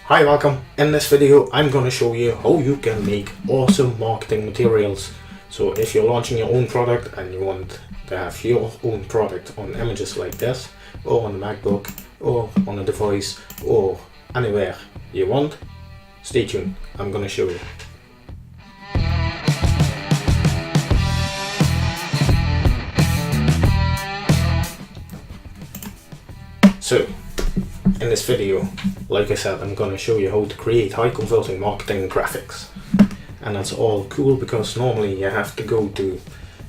Hi, welcome. In this video I'm going to show you how you can make awesome marketing materials. So if you're launching your own product and you want to have your own product on images like this, or on a MacBook, or on a device, or anywhere you want, stay tuned, I'm going to show you. So in this video, like I said, I'm going to show you how to create high converting marketing graphics. And that's all cool because normally you have to go to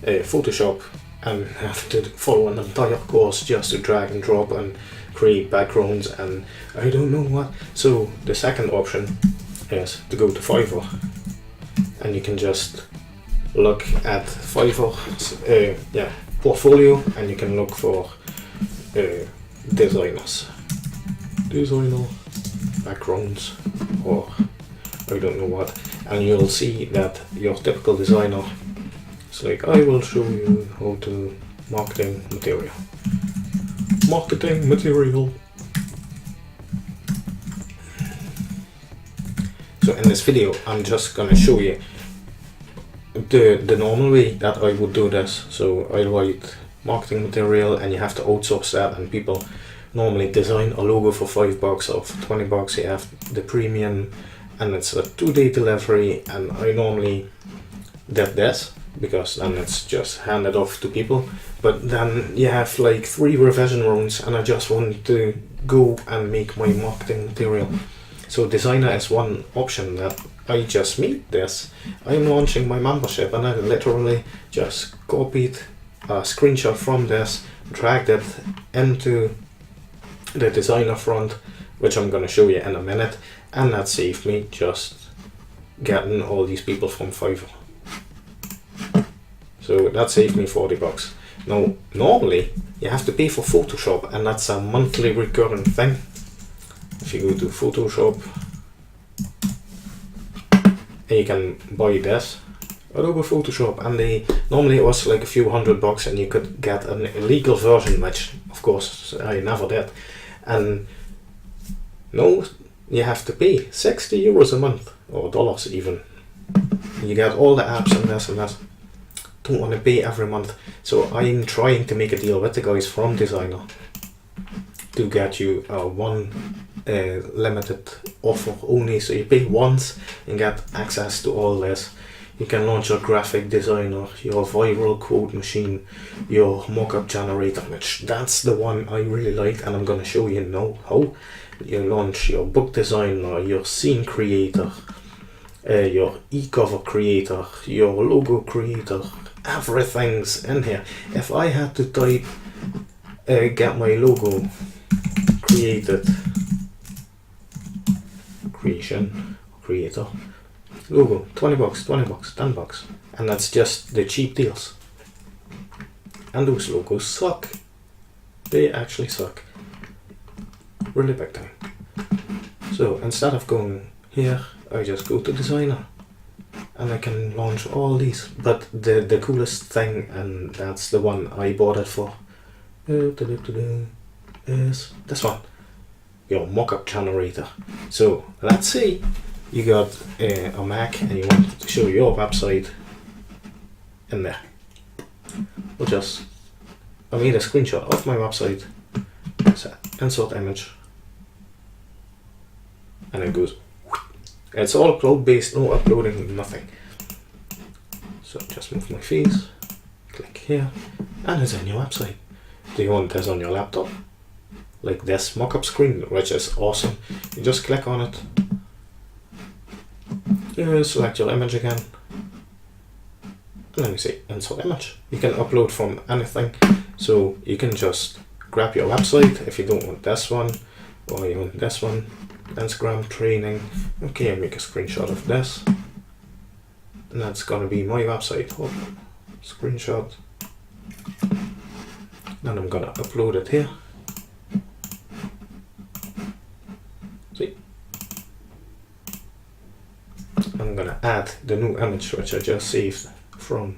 Photoshop and have to follow an entire course just to drag and drop and create backgrounds and I don't know what. So the second option is to go to Fiverr, and you can just look at Fiverr's portfolio, and you can look for designer backgrounds, or I don't know what, and you'll see that your typical designer is like, I will show you how to marketing material. So in this video I'm just gonna show you the normal way that I would do this. So I write marketing material and you have to outsource that, and people normally design a logo for $5 or for $20. You have the premium and it's a 2-day delivery, and I normally did this because then it's just handed off to people. But then you have like 3 revision rounds and I just want to go and make my marketing material. So Designa is one option that I just made this. I'm launching my membership and I literally just copied a screenshot from this, dragged it into the Designa front, which I'm going to show you in a minute, and that saved me just getting all these people from Fiverr. So that saved me $40. Now normally you have to pay for Photoshop, and that's a monthly recurring thing. If you go to Photoshop, and you can buy this Adobe Photoshop, and normally it was like a few $100 and you could get an illegal version, which of course I never did. And now you have to pay €60 a month, or dollars even. You get all the apps and this and that. Don't want to pay every month. So I'm trying to make a deal with the guys from Designa to get you one limited offer only. So you pay once and get access to all this. You can launch your graphic designer, your viral quote machine, your Mockups Generator, which that's the one I really like, and I'm going to show you now how. You launch your book designer, your scene creator, your e-cover creator, your logo creator, everything's in here. If I had to type get my logo created, creator, logo, $20, $10, and that's just the cheap deals. And those logos suck. They actually suck. Really big time. So instead of going here, I just go to Designa and I can launch all these. But the coolest thing, and that's the one I bought it for, is this one, your Mockups Generator. So let's say you got a Mac and you want to show your website in there. I made a screenshot of my website, insert image, and it goes. It's all cloud based, no uploading, nothing. So just move my face, click here, and it's on your website. Do you want this on your laptop? Like this Mockup screen, which is awesome. You just click on it. Select your image again. Let me see, insert image. You can upload from anything, so you can just grab your website if you don't want this one, or you want this one, Instagram training. Okay, I make a screenshot of this, and that's gonna be my website. Screenshot. Then I'm gonna upload it here. See? I'm gonna add the new image which I just saved from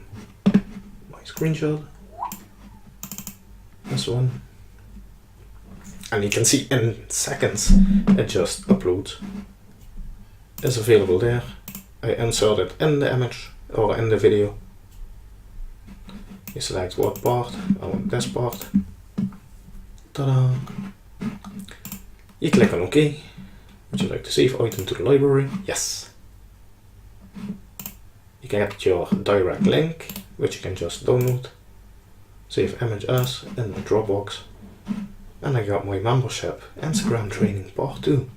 my screenshot. This one. And you can see in seconds it just uploads. It's available there. I insert it in the image or in the video. You select what part. I want this part. Ta-da! You click on OK. Would you like to save item to the library? Yes. You can get your direct link, which you can just download. Save image as in the Dropbox. And I got my membership Instagram training part 2.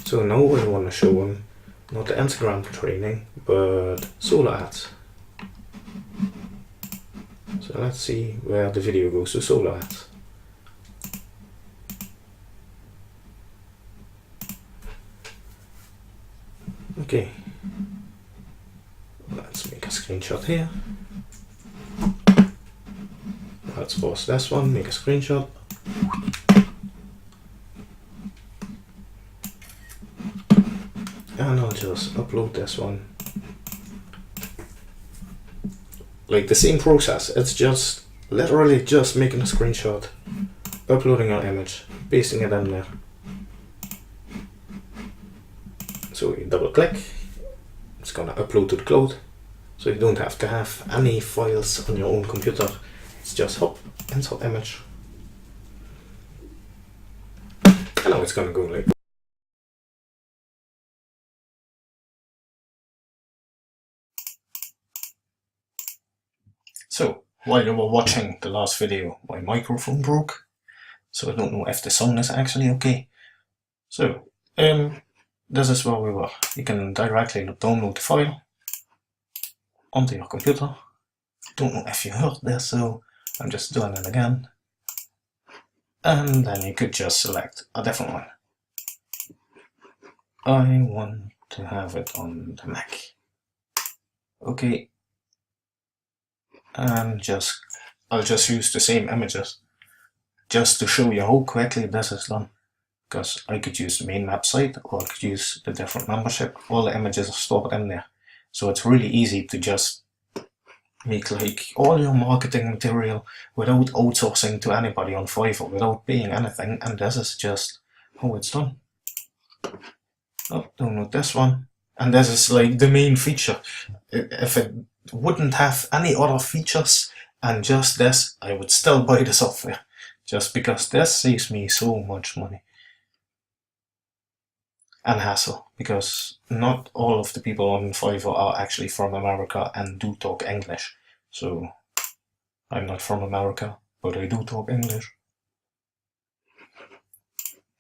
So now I want to show them not the Instagram training, but solo ads. So let's see where the video goes to solo ads. Okay, let's make a screenshot here. Let's pause this one, make a screenshot. And I'll just upload this one. Like the same process, it's just literally just making a screenshot, uploading your image, pasting it in there. So you double click, it's gonna upload to the cloud. So you don't have to have any files on your own computer. It's just hop, insert image. And now it's gonna go like. So while you were watching the last video, my microphone broke. So I don't know if the sound is actually okay. So this is where we were. You can directly download the file onto your computer. Don't know if you heard this, so I'm just doing it again. And then you could just select a different one. I want to have it on the Mac. Okay. And I'll just use the same images just to show you how quickly this is done. Because I could use the main map site or I could use the different membership. All the images are stored in there. So it's really easy to just make like all your marketing material without outsourcing to anybody on Fiverr, without paying anything, and this is just how it's done. Oh, download this one. And this is like the main feature. If it wouldn't have any other features and just this, I would still buy the software. Just because this saves me so much money. And hassle, because not all of the people on Fiverr are actually from America and do talk English. So I'm not from America, but I do talk English.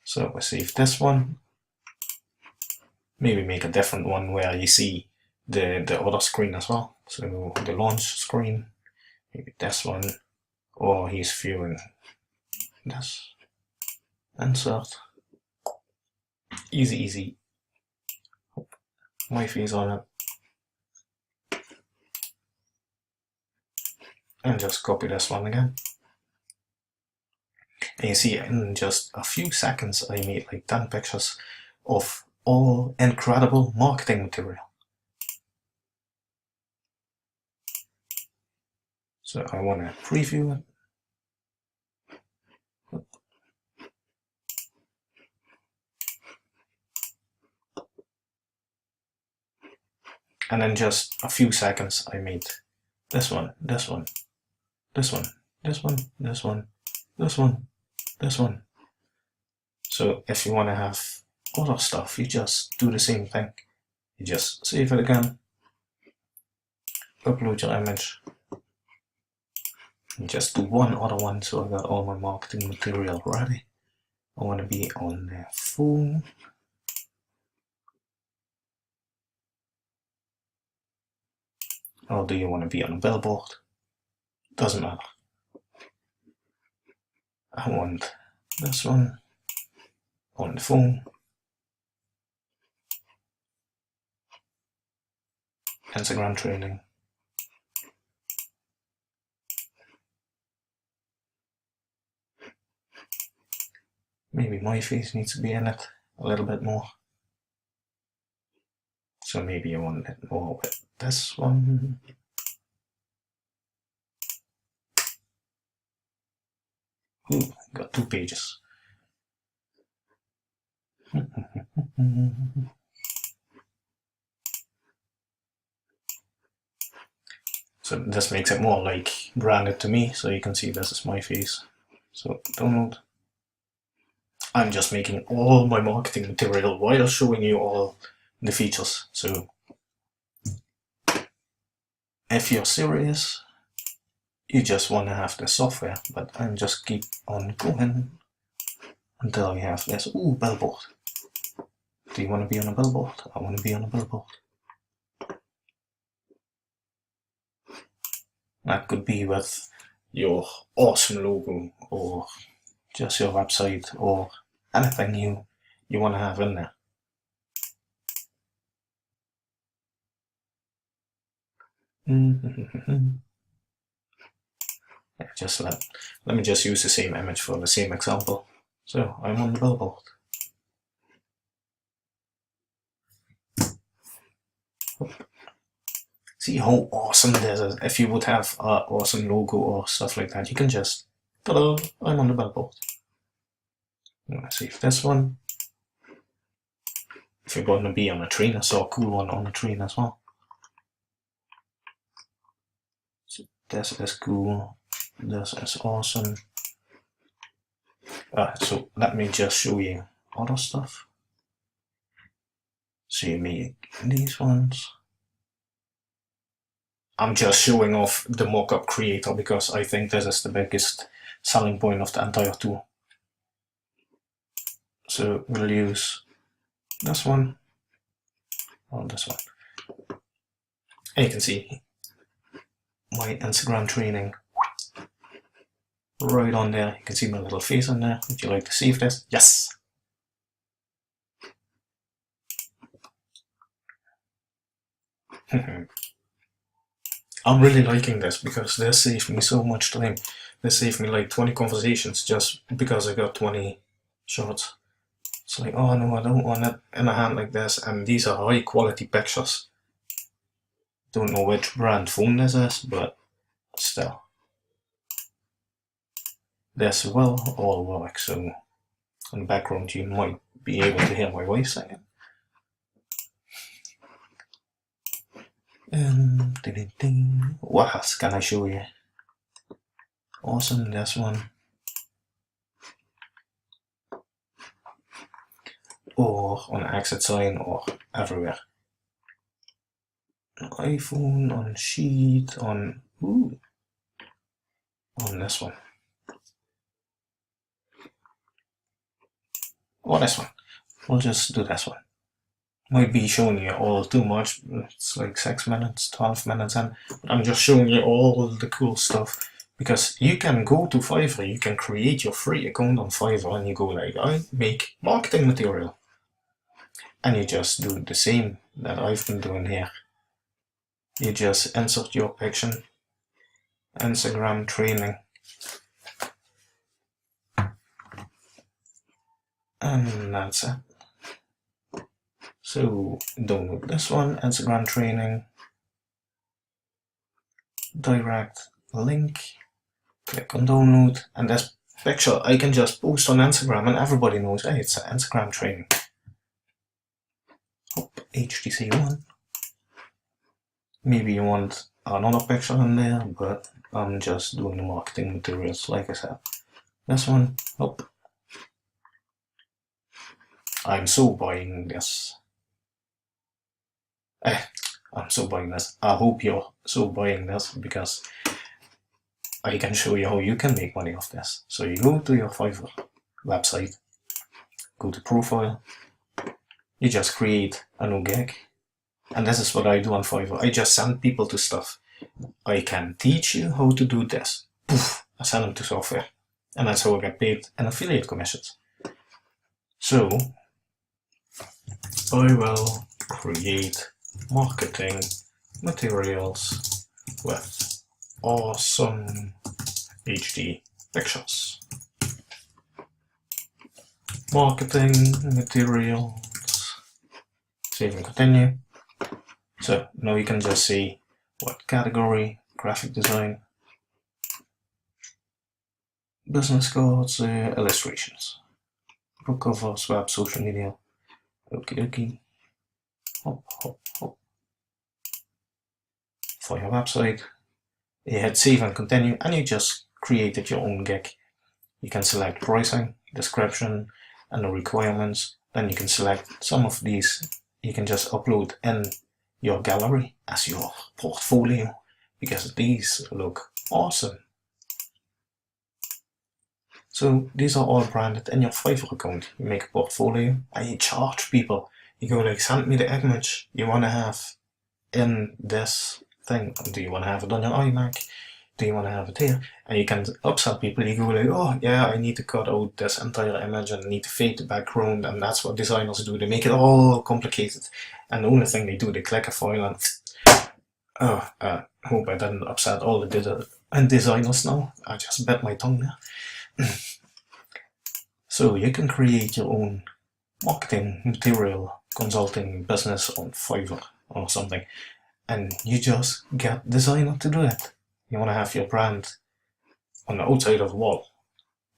So I save this one. Maybe make a different one where you see the other screen as well. So the launch screen, maybe this one, or he's viewing this. Insert. Easy, easy. My face on it. And just copy this one again. And you see in just a few seconds I made like 10 pictures of all incredible marketing material. So I want to preview it. And in just a few seconds I made this one, this one, this one, this one, this one, this one, this one. So if you want to have other stuff, you just do the same thing. You just save it again, upload your image, and just do one other one. So I got all my marketing material ready. I want to be on the phone. Or do you want to be on a billboard? Doesn't matter. I want this one on the phone. Instagram training. Maybe my face needs to be in it a little bit more. So maybe I want it more with this one. Ooh, got 2 pages. So this makes it more like branded to me, so you can see this is my face. So download. I'm just making all my marketing material while showing you all the features. So if you're serious, you just want to have the software, but I'm just keep on going until I have this. Ooh, billboard. Do you want to be on a billboard? I want to be on a billboard. That could be with your awesome logo, or just your website, or anything you want to have in there. Just let me just use the same image for the same example. So I'm on the billboard. See how awesome this is. If you would have an awesome logo or stuff like that, you can just, ta-da, I'm on the billboard. I'm gonna save this one. If you're going to be on a train, I saw a cool one on a train as well. So this is cool. This is awesome. So let me just show you other stuff. So you make these ones. I'm just showing off the Mockup Creator because I think this is the biggest selling point of the entire tool. So we'll use this one or this one. And you can see my Instagram training right on there. You can see my little face on there. Would you like to save this? Yes! I'm really liking this because this saved me so much time. This saved me like 20 conversations just because I got 20 shots. It's like, oh no, I don't want it in a hand like this, and these are high quality pictures. Don't know which brand phone this is, but still. This will all work, so in the background you might be able to hear my voice singing. What else can I show you? Awesome, this one. Or on an exit sign, or everywhere. On iPhone, on sheet, on this one. Or this one. We'll just do this one. Might be showing you all too much. It's like 6 minutes, 12 minutes in. But I'm just showing you all the cool stuff. Because you can go to Fiverr, you can create your free account on Fiverr and you go like, I make marketing material. And you just do the same that I've been doing here. You just insert your picture, Instagram training. And that's it. So download this one, Instagram training, direct link, click on download, and this picture I can just post on Instagram and everybody knows, hey, it's an Instagram training. Hop, HTC1. Maybe you want another picture in there, but I'm just doing the marketing materials like I said. This one, hop. I'm so buying this. I'm so buying this. I hope you're so buying this because I can show you how you can make money off this. So you go to your Fiverr website, go to profile, you just create a new gig. And this is what I do on Fiverr. I just send people to stuff. I can teach you how to do this. Poof, I send them to software. And that's how I get paid in affiliate commissions. So I will create marketing materials with awesome HD pictures. Marketing materials. Save and continue. So now you can just see what category, graphic design, business cards, illustrations, book covers, web, social media. Okie dokie. Hop, hop, hop. For your website. You hit save and continue, and you just created your own gig. You can select pricing, description, and the requirements. Then you can select some of these. You can just upload in your gallery as your portfolio, because these look awesome. So these are all branded in your Fiverr account. You make a portfolio and you charge people. You go like, send me the image you want to have in this thing. Do you want to have it on your iMac? Do you want to have it here? And you can upsell people. You go like, oh yeah, I need to cut out this entire image and I need to fade the background, and that's what designers do. They make it all complicated, and the only thing they do, they click a file and hope I didn't upset all the designers now. I just bit my tongue there. So you can create your own marketing material consulting business on Fiverr or something, and you just get Designa to do it. You want to have your brand on the outside of the wall,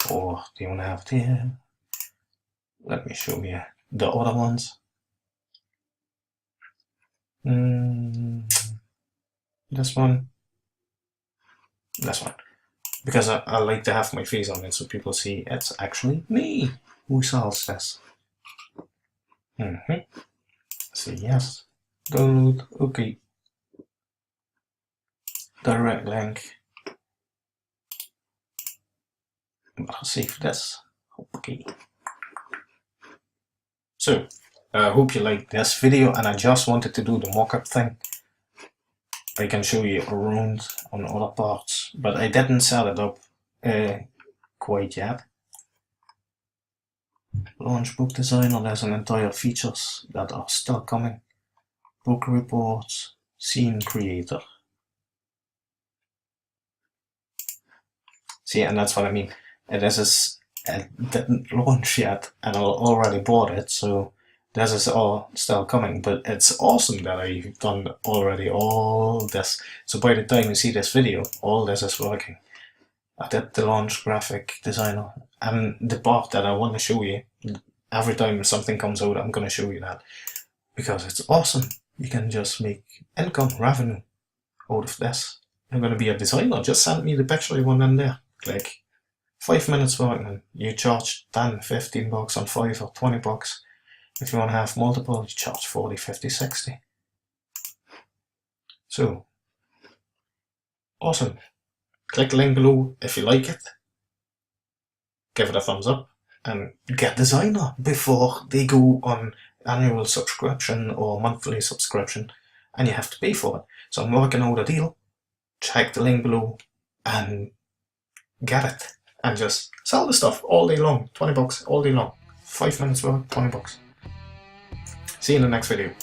or do you want to have it here? Let me show you the other ones. This one, because I like to have my face on it so people see it's actually me who sells this. Say yes, download, okay. Direct link. I'll save this. Okay. So, I hope you liked this video, and I just wanted to do the mockup thing. I can show you around on other parts, but I didn't set it up quite yet. Launch book designer, there's an entire features that are still coming. Book reports, scene creator. See, and that's what I mean. It didn't launch yet, and I already bought it, so this is all still coming. But it's awesome that I've done already all this. So by the time you see this video, all this is working. I did the launch graphic designer, and the part that I want to show you, every time something comes out, I'm going to show you that, because it's awesome. You can just make income, revenue out of this. I'm going to be a designer. Just send me the picture you want in there. Like 5 minutes working, you charge 10, 15 bucks on Fiverr, 20 bucks. If you want to have multiple, you charge 40, 50, 60. So, awesome. Click the link below if you like it. Give it a thumbs up and get Designa before they go on annual subscription or monthly subscription and you have to pay for it. So I'm working out a deal. Check the link below and get it, and just sell the stuff all day long. 20 bucks all day long. 5 minutes work, 20 bucks. See you in the next video.